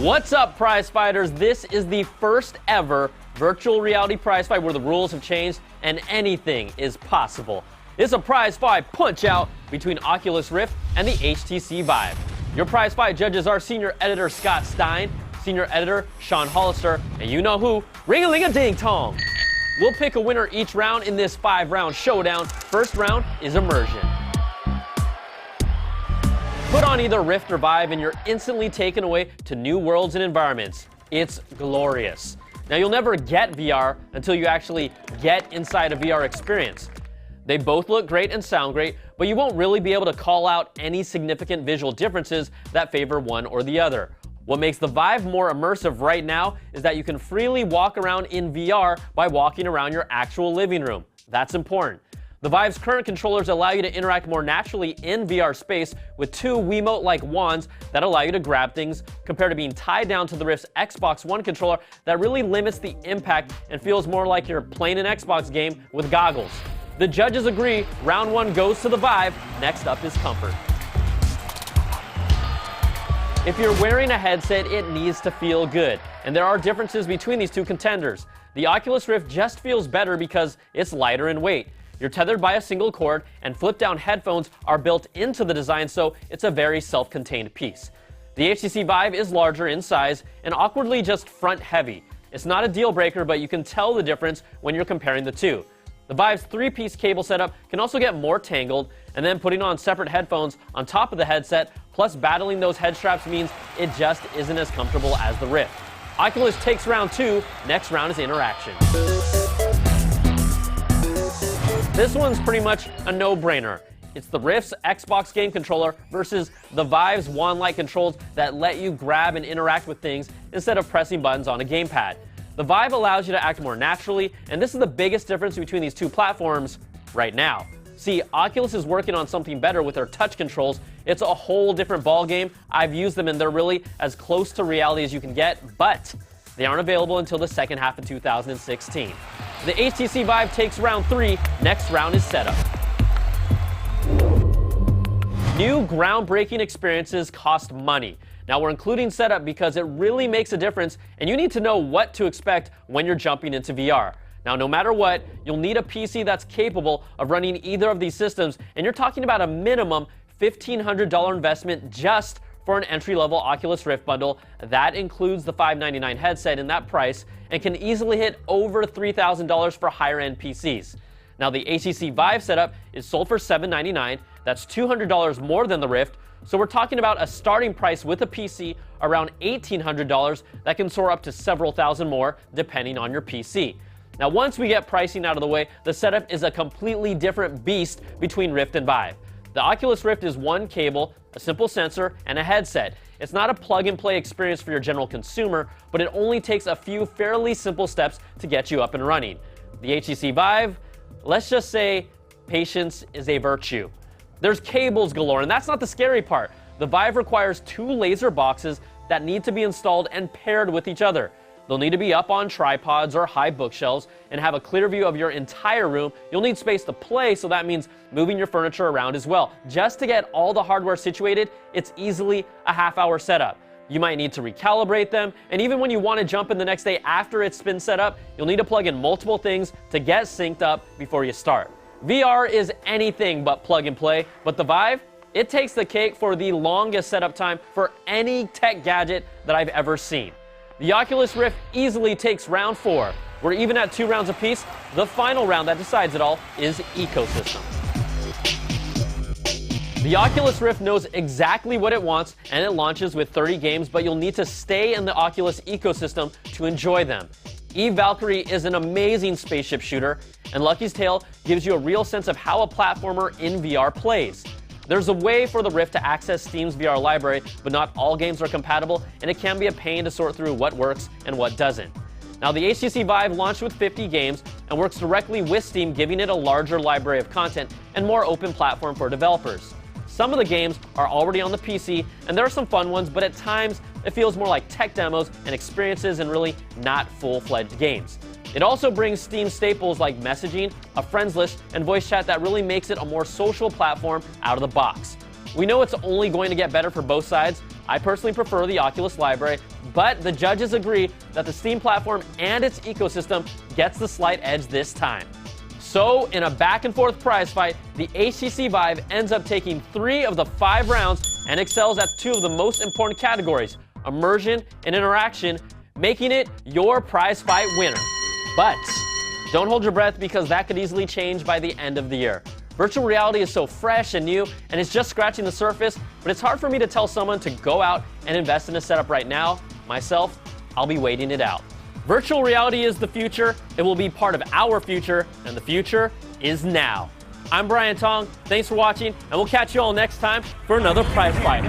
What's up, prize fighters? This is the first ever virtual reality prize fight where the rules have changed and anything is possible. It's a prize fight punch-out between Oculus Rift and the HTC Vive. Your prize fight judges are senior editor Scott Stein, senior editor Sean Hollister, and you know who, Ring-a-ling-a-ding-tong. We'll pick a winner each round in this 5-round showdown. First round is Immersion. Put on either Rift or Vive and you're instantly taken away to new worlds and environments. It's glorious. Now, you'll never get VR until you actually get inside a VR experience. They both look great and sound great, but you won't really be able to call out any significant visual differences that favor one or the other. What makes the Vive more immersive right now is that you can freely walk around in VR by walking around your actual living room. That's important. The Vive's current controllers allow you to interact more naturally in VR space with two Wiimote-like wands that allow you to grab things, compared to being tied down to the Rift's Xbox One controller that really limits the impact and feels more like you're playing an Xbox game with goggles. The judges agree, round one goes to the Vive. Next up is comfort. If you're wearing a headset, it needs to feel good, and there are differences between these two contenders. The Oculus Rift just feels better because it's lighter in weight. You're tethered by a single cord, and flip-down headphones are built into the design, so it's a very self-contained piece. The HTC Vive is larger in size and awkwardly just front-heavy. It's not a deal-breaker, but you can tell the difference when you're comparing the two. The Vive's 3-piece cable setup can also get more tangled, and then putting on separate headphones on top of the headset, plus battling those head straps means it just isn't as comfortable as the Rift. Oculus takes round two. Next round is interaction. This one's pretty much a no-brainer. It's the Rift's Xbox game controller versus the Vive's wand-like controls that let you grab and interact with things instead of pressing buttons on a gamepad. The Vive allows you to act more naturally, and this is the biggest difference between these two platforms right now. See, Oculus is working on something better with their touch controls. It's a whole different ballgame. I've used them and they're really as close to reality as you can get, but they aren't available until the second half of 2016. The HTC Vive takes round three. Next round is setup. New groundbreaking experiences cost money. Now, we're including setup because it really makes a difference, and you need to know what to expect when you're jumping into VR. Now, no matter what, you'll need a PC that's capable of running either of these systems, and you're talking about a minimum $1,500 investment just for an entry-level Oculus Rift bundle. That includes the $599 headset in that price and can easily hit over $3,000 for higher-end PCs. Now, the HTC Vive setup is sold for $799. That's $200 more than the Rift. So we're talking about a starting price with a PC around $1,800 that can soar up to several thousand more depending on your PC. Now, once we get pricing out of the way, the setup is a completely different beast between Rift and Vive. The Oculus Rift is one cable, a simple sensor, and a headset. It's not a plug-and-play experience for your general consumer, but it only takes a few fairly simple steps to get you up and running. The HTC Vive, let's just say patience is a virtue. There's cables galore, and that's not the scary part. The Vive requires two laser boxes that need to be installed and paired with each other. They'll need to be up on tripods or high bookshelves and have a clear view of your entire room. You'll need space to play, so that means moving your furniture around as well. Just to get all the hardware situated, it's easily a half-hour setup. You might need to recalibrate them, and even when you want to jump in the next day after it's been set up, you'll need to plug in multiple things to get synced up before you start. VR is anything but plug and play, but the Vive, it takes the cake for the longest setup time for any tech gadget that I've ever seen. The Oculus Rift easily takes round four. We're even at 2 rounds apiece. The final round that decides it all is ecosystem. The Oculus Rift knows exactly what it wants, and it launches with 30 games, but you'll need to stay in the Oculus ecosystem to enjoy them. Eve Valkyrie is an amazing spaceship shooter, and Lucky's Tale gives you a real sense of how a platformer in VR plays. There's a way for the Rift to access Steam's VR library, but not all games are compatible, and it can be a pain to sort through what works and what doesn't. Now, the HTC Vive launched with 50 games and works directly with Steam, giving it a larger library of content and more open platform for developers. Some of the games are already on the PC, and there are some fun ones, but at times it feels more like tech demos and experiences and really not full-fledged games. It also brings Steam staples like messaging, a friends list, and voice chat that really makes it a more social platform out of the box. We know it's only going to get better for both sides, I personally prefer the Oculus library, but the judges agree that the Steam platform and its ecosystem gets the slight edge this time. So, in a back-and-forth prize fight, the HTC Vive ends up taking 3 of the 5 rounds and excels at 2 of the most important categories, immersion and interaction, making it your prize fight winner. But don't hold your breath, because that could easily change by the end of the year. Virtual reality is so fresh and new, and it's just scratching the surface, but it's hard for me to tell someone to go out and invest in a setup right now. Myself, I'll be waiting it out. Virtual reality is the future. It will be part of our future, and the future is now. I'm Brian Tong. Thanks for watching, and we'll catch you all next time for another prize fight.